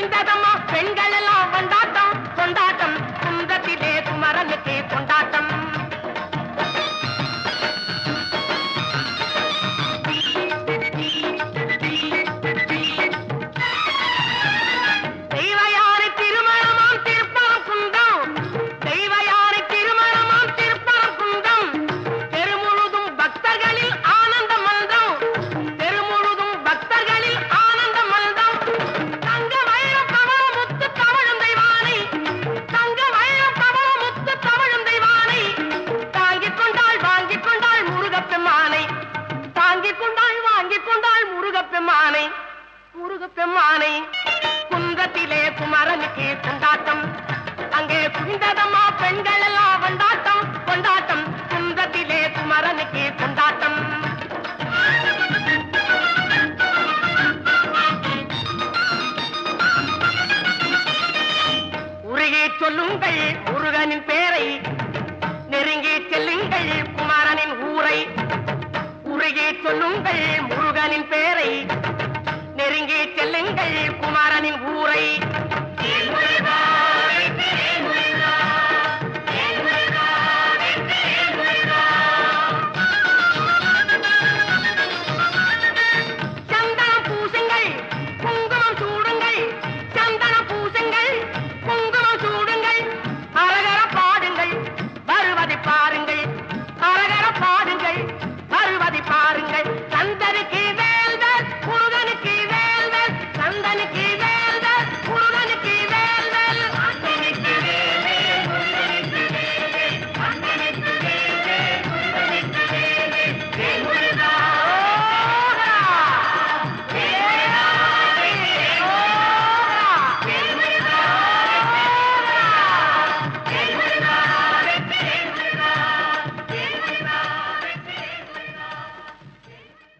குவிந்ததம்மா பெண்கள் எல்லாம் கொண்டாட்டம் கொண்டாட்டம் குன்றத்திலே குமரனுக்கு கொண்டாட்டம். முருகப்பெம்மானை குன்றத்திலே குமரனுக்கு கொண்டாட்டம் அங்கே குவிந்ததம்மா பெண்கள் எல்லாம் கொண்டாட்டம் கொண்டாட்டம் குன்றத்திலே குமரனுக்கு கொண்டாட்டம். உருகி சொல்லுங்கள் முருகனின் பேரை நெருங்கி செல்லுங்கள் குமரனின் ஊரை. உருகி சொல்லுங்கள் முருகனின் பேரை